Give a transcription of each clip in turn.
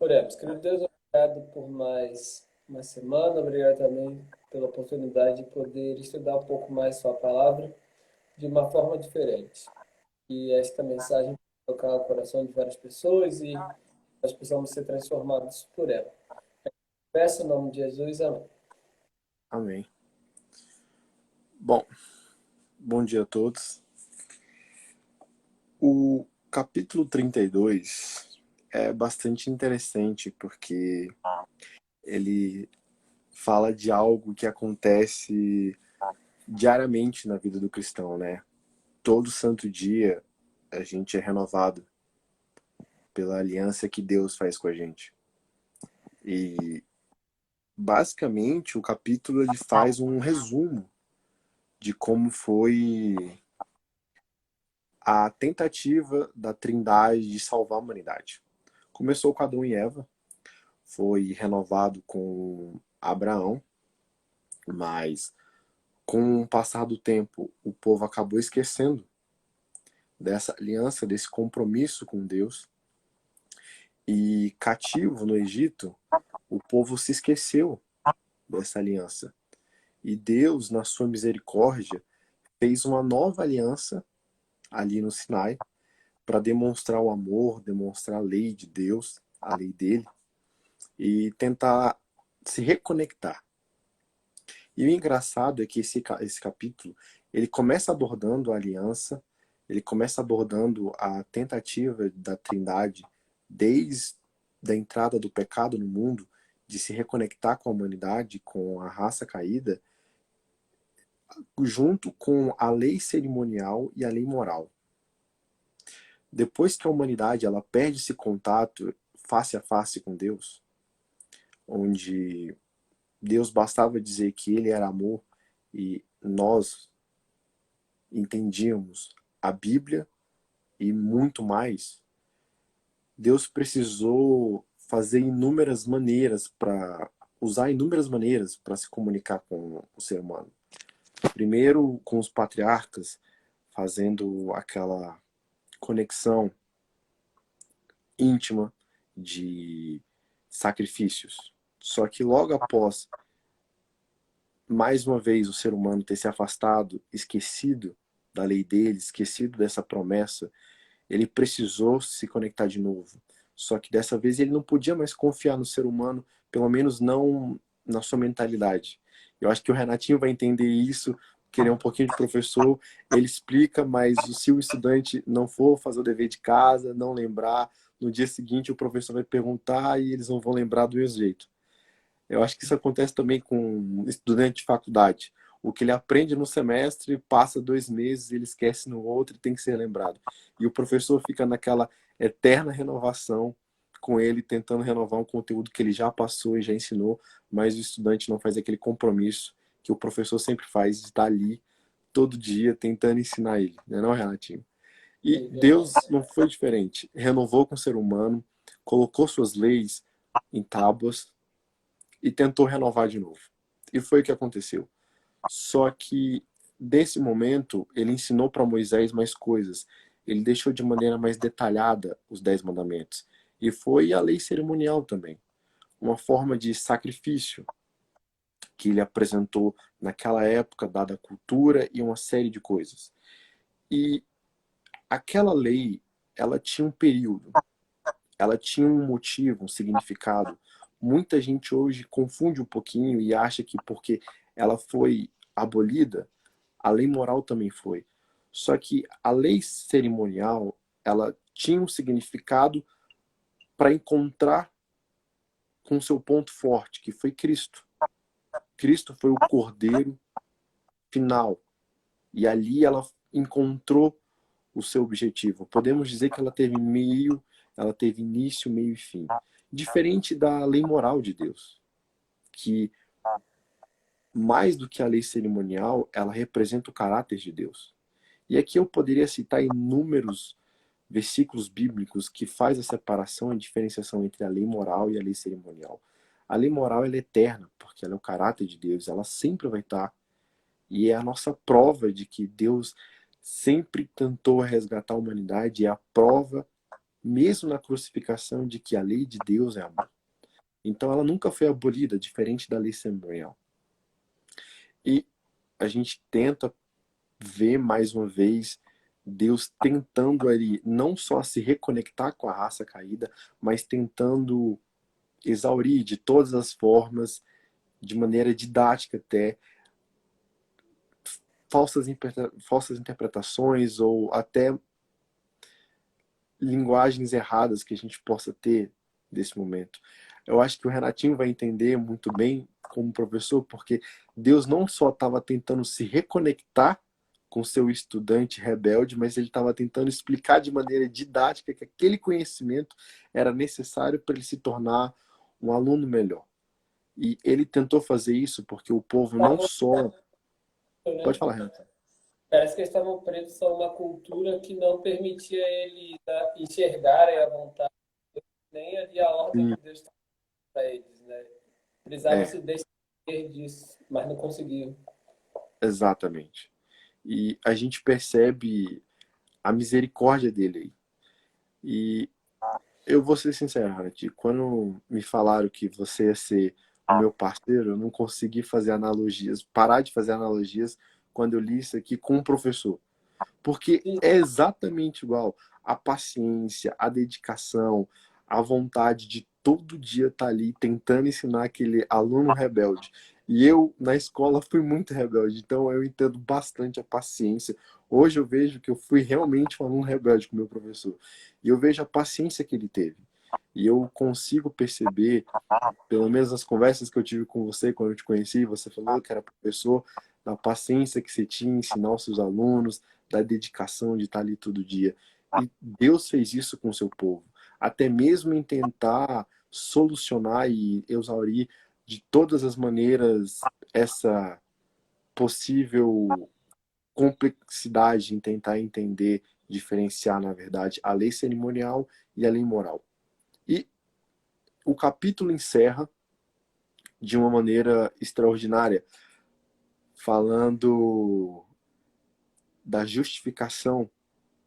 Oremos. Querido Deus, obrigado por mais uma semana, obrigado também pela oportunidade de poder estudar um pouco mais Sua palavra de uma forma diferente. E esta mensagem tocar o coração de várias pessoas e nós precisamos ser transformados por ela. Peço em nome de Jesus, amém. Amém. Bom, bom dia a todos. O capítulo 32 é bastante interessante porque ele fala de algo que acontece diariamente na vida do cristão, né? Todo santo dia a gente é renovado pela aliança que Deus faz com a gente. E basicamente o capítulo ele faz um resumo de como foi a tentativa da Trindade de salvar a humanidade. Começou com Adão e Eva, foi renovado com Abraão, mas com o passar do tempo o povo acabou esquecendo dessa aliança, desse compromisso com Deus, e cativo no Egito, o povo se esqueceu dessa aliança. E Deus, na sua misericórdia, fez uma nova aliança ali no Sinai para demonstrar o amor, demonstrar a lei de Deus, a lei dele, e tentar se reconectar. E o engraçado é que esse capítulo, ele começa abordando a aliança, ele começa abordando a tentativa da Trindade desde a entrada do pecado no mundo, de se reconectar com a humanidade, com a raça caída, junto com a lei cerimonial e a lei moral. Depois que a humanidade ela perde esse contato face a face com Deus, onde Deus bastava dizer que ele era amor e nós entendíamos a Bíblia e muito mais, Deus precisou fazer inúmeras maneiras para usar inúmeras maneiras para se comunicar com o ser humano. Primeiro com os patriarcas, fazendo aquela conexão íntima de sacrifícios. Só que logo após, mais uma vez, o ser humano ter se afastado, esquecido da lei dele, esquecido dessa promessa, ele precisou se conectar de novo. Só que dessa vez ele não podia mais confiar no ser humano, pelo menos não na sua mentalidade. Eu acho que o Renatinho vai entender isso, que ele é um pouquinho de professor, ele explica, mas se o estudante não for fazer o dever de casa, não lembrar, no dia seguinte o professor vai perguntar e eles não vão lembrar do mesmo jeito. Eu acho que isso acontece também com estudante de faculdade. O que ele aprende no semestre, passa 2 meses, ele esquece no outro e tem que ser lembrado. E o professor fica naquela eterna renovação com ele, tentando renovar um conteúdo que ele já passou e já ensinou, mas o estudante não faz aquele compromisso que o professor sempre faz de estar ali todo dia tentando ensinar ele. Não é não, Renatinho? E É Deus verdade. não foi diferente. Renovou com o ser humano, colocou suas leis em tábuas, e tentou renovar de novo. E foi o que aconteceu. Só que, desse momento, ele ensinou para Moisés mais coisas. Ele deixou de maneira mais detalhada os 10 mandamentos. E foi a lei cerimonial também. Uma forma de sacrifício que ele apresentou naquela época, dada a cultura e uma série de coisas. E aquela lei, ela tinha um período, ela tinha um motivo, um significado. Muita gente hoje confunde um pouquinho e acha que porque ela foi abolida, a lei moral também foi. Só que a lei cerimonial, ela tinha um significado para encontrar com seu ponto forte, que foi Cristo. Cristo foi o cordeiro final. E ali ela encontrou o seu objetivo. Podemos dizer que ela teve meio, ela teve início, meio e fim. Diferente da lei moral de Deus, que mais do que a lei cerimonial, ela representa o caráter de Deus. E aqui eu poderia citar inúmeros versículos bíblicos que faz a separação e diferenciação entre a lei moral e a lei cerimonial. A lei moral ela é eterna, porque ela é o caráter de Deus, ela sempre vai estar. E é a nossa prova de que Deus sempre tentou resgatar a humanidade, é a prova mesmo na crucificação, de que a lei de Deus é amor. Então ela nunca foi abolida, diferente da lei cerimonial. E a gente tenta ver mais uma vez Deus tentando ali não só se reconectar com a raça caída, mas tentando exaurir de todas as formas, de maneira didática até, falsas interpretações ou até linguagens erradas que a gente possa ter desse momento. Eu acho que o Renatinho vai entender muito bem como professor, porque Deus não só estava tentando se reconectar com seu estudante rebelde, mas ele estava tentando explicar de maneira didática que aquele conhecimento era necessário para ele se tornar um aluno melhor. E ele tentou fazer isso porque o povo não Estavam, só... Pode né? falar, Renato. Parece que eles estavam presos a uma cultura que não permitia eles enxergarem a vontade, nem ali a ordem Sim, que Deus estava para eles, né? Precisavam é, se desfazer disso, mas não conseguiam. exatamente. E a gente percebe a misericórdia dele aí. E eu vou ser sincero, Harat, quando me falaram que você ia ser o meu parceiro, eu não consegui fazer analogias, parar de fazer analogias quando eu li isso aqui com um professor. Porque Sim, é exatamente igual a paciência, a dedicação, a vontade de todo dia estar ali tentando ensinar aquele aluno rebelde. E eu, na escola, fui muito rebelde, então eu entendo bastante a paciência. Hoje eu vejo que eu fui realmente um aluno rebelde com o meu professor. E eu vejo a paciência que ele teve. E eu consigo perceber, pelo menos nas conversas que eu tive com você quando eu te conheci, você falou que era professor, da paciência que você tinha em ensinar os seus alunos, da dedicação de estar ali todo dia. E Deus fez isso com o seu povo. Até mesmo em tentar solucionar e exaurir de todas as maneiras essa possível complexidade em tentar entender, diferenciar, na verdade, a lei cerimonial e a lei moral. E o capítulo encerra de uma maneira extraordinária, falando da justificação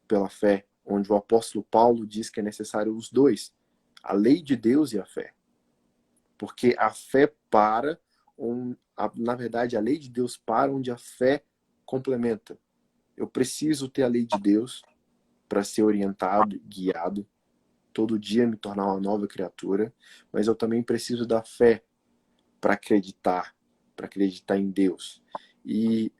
pela fé, onde o apóstolo Paulo diz que é necessário os dois, a lei de Deus e a fé. Porque a fé para, na verdade, a lei de Deus para onde a fé complementa. Eu preciso ter a lei de Deus para ser orientado, guiado, todo dia me tornar uma nova criatura, mas eu também preciso da fé para acreditar em Deus. E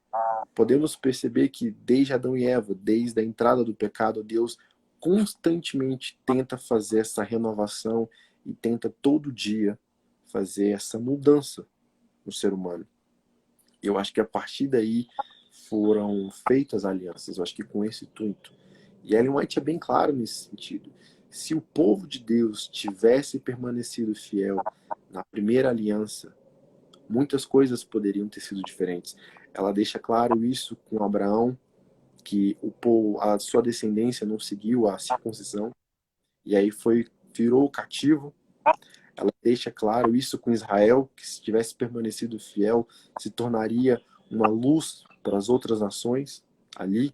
podemos perceber que desde Adão e Eva, desde a entrada do pecado, Deus constantemente tenta fazer essa renovação e tenta todo dia fazer essa mudança no ser humano. Eu acho que a partir daí foram feitas alianças, eu acho que com esse intuito. E Ellen White é bem claro nesse sentido. Se o povo de Deus tivesse permanecido fiel na primeira aliança, muitas coisas poderiam ter sido diferentes. Ela deixa claro isso com Abraão, que a sua descendência não seguiu a circuncisão, e aí virou cativo. Ela deixa claro isso com Israel, que se tivesse permanecido fiel, se tornaria uma luz para as outras nações ali.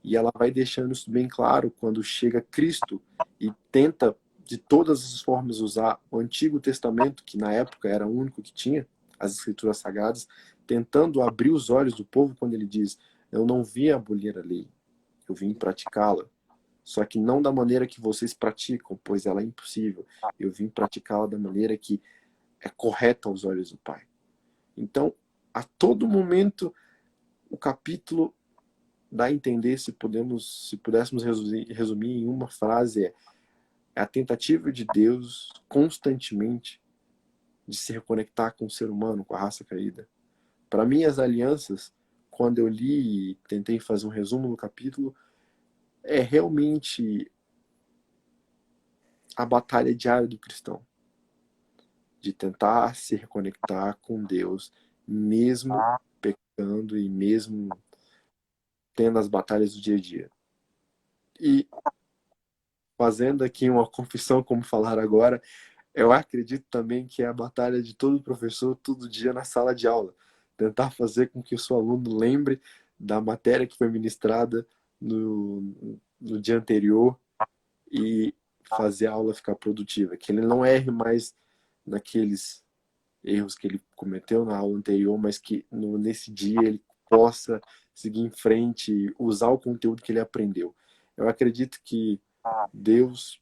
E ela vai deixando isso bem claro quando chega Cristo e tenta de todas as formas usar o Antigo Testamento, que na época era o único que tinha, as Escrituras Sagradas, tentando abrir os olhos do povo quando ele diz: eu não vim abolir a lei, eu vim praticá-la. Só que não da maneira que vocês praticam, pois ela é impossível. Eu vim praticá-la da maneira que é correta aos olhos do Pai. Então, a todo momento, o capítulo dá a entender, se pudéssemos resumir em uma frase, é a tentativa de Deus constantemente de se reconectar com o ser humano, com a raça caída. Para mim, as alianças, quando eu li e tentei fazer um resumo no capítulo, é realmente a batalha diária do cristão, de tentar se reconectar com Deus, mesmo pecando e mesmo tendo as batalhas do dia a dia. E fazendo aqui uma confissão, como falar agora, eu acredito também que é a batalha de todo professor todo dia na sala de aula. Tentar fazer com que o seu aluno lembre da matéria que foi ministrada no dia anterior e fazer a aula ficar produtiva, que ele não erre mais naqueles erros que ele cometeu na aula anterior, mas que nesse dia ele possa seguir em frente e usar o conteúdo que ele aprendeu. Eu acredito que Deus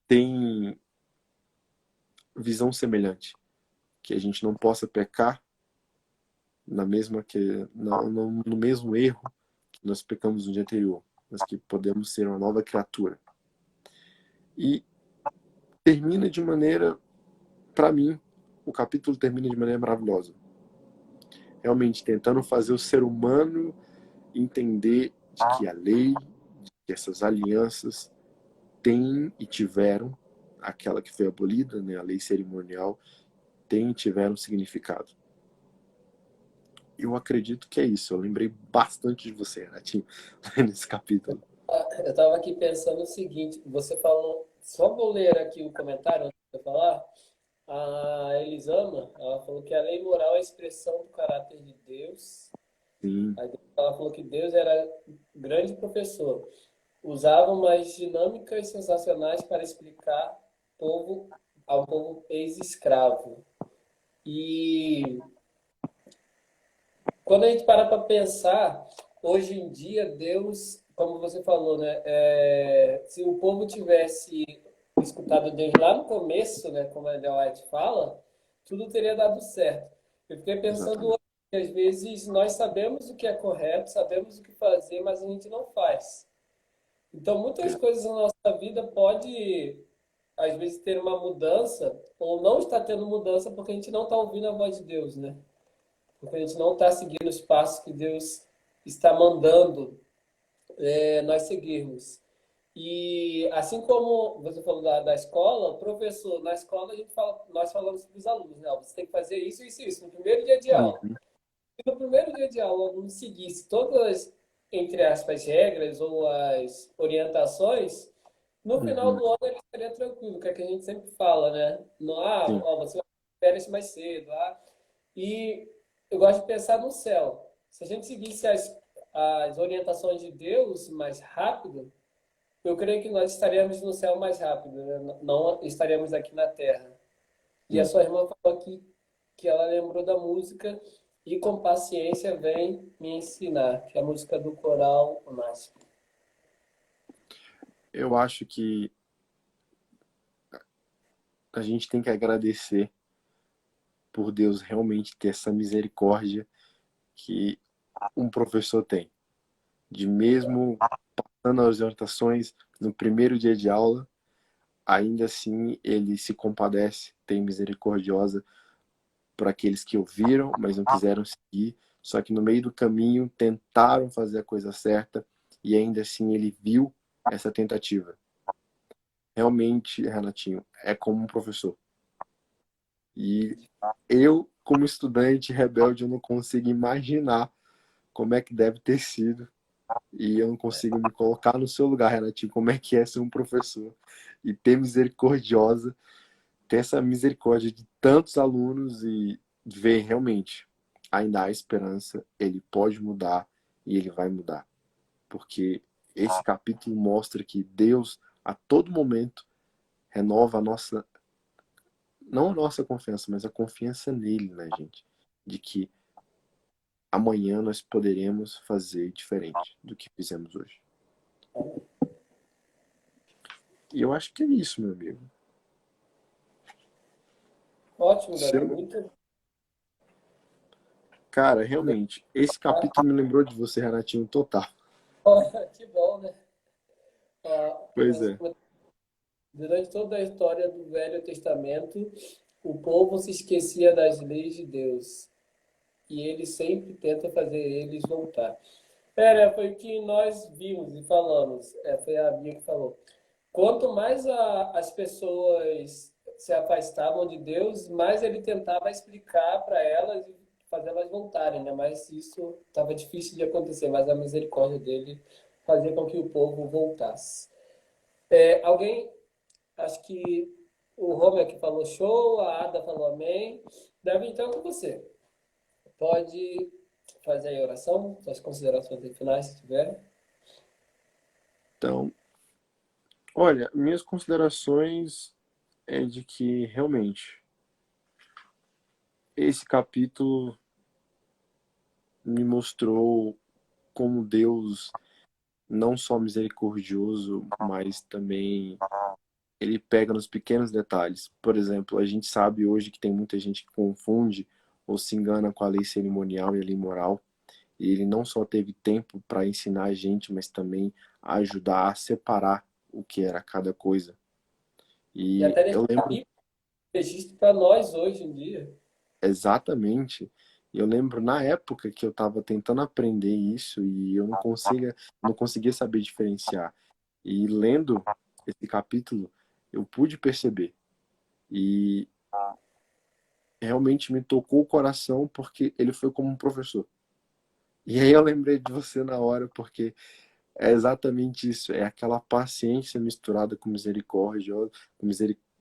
tem visão semelhante, que a gente não possa pecar na mesma que no mesmo erro que nós pecamos no dia anterior, mas que podemos ser uma nova criatura. E termina de maneira, para mim, o capítulo termina de maneira maravilhosa. Realmente tentando fazer o ser humano entender de que a lei, de que essas alianças têm e tiveram, aquela que foi abolida, né, a lei cerimonial, tem e tiveram significado. Eu acredito que é isso. Eu lembrei bastante de você, Renatinho, nesse capítulo. Eu estava aqui pensando o seguinte, você falou, só vou ler aqui o comentário antes de eu falar. A Elisama, ela falou que a lei moral é a expressão do caráter de Deus. Sim, Aí ela falou que Deus era grande professor. Usava umas dinâmicas sensacionais para explicar povo, ao povo ex-escravo. E quando a gente para pensar, hoje em dia, Deus, como você falou, né? Se o povo tivesse escutado Deus lá no começo, né? Como a Ellen White fala, tudo teria dado certo. Eu fiquei pensando exatamente. hoje que às vezes nós sabemos o que é correto, sabemos o que fazer, mas a gente não faz. Então, muitas coisas na nossa vida pode, às vezes, ter uma mudança ou não está tendo mudança porque a gente não está ouvindo a voz de Deus, né? Porque a gente não está seguindo os passos que Deus está mandando nós seguirmos. E assim como você falou da escola, professor, na escola nós falamos para os alunos, né? Você tem que fazer isso, isso, isso, no primeiro dia de aula. Uhum, Se no primeiro dia de aula o aluno seguisse todas, entre aspas, regras ou as orientações, no final uhum, do ano ele estaria tranquilo, que é que a gente sempre fala, né? Não, sim. ó, você vai ter férias mais cedo, e eu gosto de pensar no céu. Se a gente seguisse as orientações de Deus mais rápido, eu creio que nós estaríamos no céu mais rápido, né? Não estaríamos aqui na Terra. E a Sim. sua irmã falou aqui que ela lembrou da música E com Paciência Vem Me Ensinar, que é a música do coral UNASP. Eu acho que a gente tem que agradecer por Deus realmente ter essa misericórdia que um professor tem. De mesmo passando as orientações no primeiro dia de aula, ainda assim ele se compadece, tem misericordiosa por aqueles que ouviram, mas não quiseram seguir, só que no meio do caminho tentaram fazer a coisa certa e ainda assim ele viu essa tentativa. Realmente, Renatinho, é como um professor. E eu, como estudante rebelde, eu não consigo imaginar como é que deve ter sido. E eu não consigo me colocar no seu lugar, Renatinho, como é que é ser um professor e ter misericordiosa, ter essa misericórdia de tantos alunos e ver realmente, ainda há esperança, ele pode mudar e ele vai mudar. Porque esse capítulo mostra que Deus, a todo momento, renova a nossa, não a nossa confiança, mas a confiança nele, né, gente? De que amanhã nós poderemos fazer diferente do que fizemos hoje. E eu acho que é isso, meu amigo. Ótimo, Se Davi. eu não- Muito. Cara, realmente, esse capítulo me lembrou de você, Renatinho, total. Que bom, né? Pois é. Durante toda a história do Velho Testamento, o povo se esquecia das leis de Deus e ele sempre tenta fazer eles voltar. Foi o que nós vimos e falamos. Foi a Bia que falou. Quanto mais as pessoas se afastavam de Deus, mais ele tentava explicar para elas e fazer elas voltarem, né? Mas isso estava difícil de acontecer, mas a misericórdia dele fazia com que o povo voltasse. Alguém, acho que o Romer aqui falou show, a Ada falou amém. Davi, então com você. Pode fazer aí a oração, suas considerações finais, se tiver. Então, Olha, minhas considerações é de que realmente esse capítulo me mostrou como Deus não só misericordioso, mas também ele pega nos pequenos detalhes. Por exemplo, a gente sabe hoje que tem muita gente que confunde ou se engana com a lei cerimonial e a lei moral. E ele não só teve tempo para ensinar a gente, mas também ajudar a separar o que era cada coisa. E E até eu deixar lembro aqui registro para nós hoje em dia. exatamente, eu lembro na época que eu estava tentando aprender isso e eu não conseguia saber diferenciar. E lendo esse capítulo, eu pude perceber. E realmente me tocou o coração porque ele foi como um professor. E aí eu lembrei de você na hora porque é exatamente isso, é aquela paciência misturada com misericórdia, com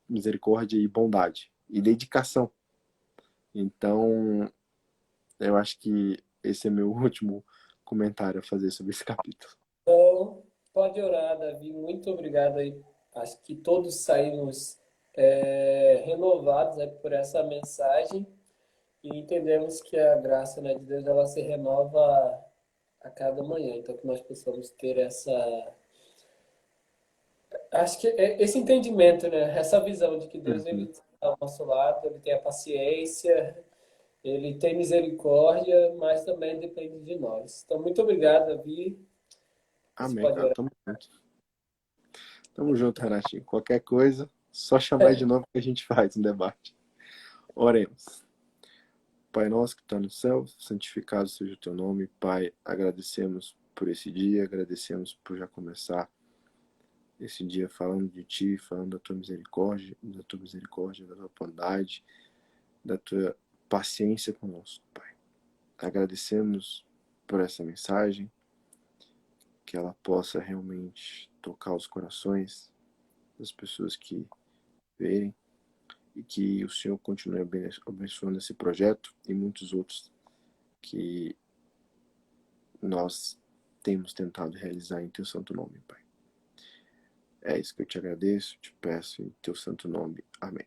misericórdia e bondade e dedicação. Então, eu acho que esse é meu último comentário a fazer sobre esse capítulo. Então, pode orar, Davi. Muito obrigado aí. Acho que todos saímos renovados, né, por essa mensagem e entendemos que a graça, né, de Deus ela se renova a cada manhã. Então, que nós possamos ter acho que é esse entendimento, né, essa visão de que Deus ele Uhum. está ao nosso lado, ele tem a paciência, ele tem misericórdia, mas também depende de nós. Então, muito obrigado, Davi. Você Amém, pode cara. orar. Tamo junto, Renatinho. Qualquer coisa, só chamar de novo que a gente faz um debate. Oremos. Pai nosso que está no céu, santificado seja o teu nome. Pai, agradecemos por esse dia, agradecemos por já começar esse dia falando de ti, falando da tua misericórdia, da tua bondade, da tua paciência conosco, Pai. Agradecemos por essa mensagem, que ela possa realmente tocar os corações das pessoas que verem e que o Senhor continue abençoando esse projeto e muitos outros que nós temos tentado realizar em teu santo nome, Pai. É isso que eu te agradeço, te peço em teu santo nome. Amém.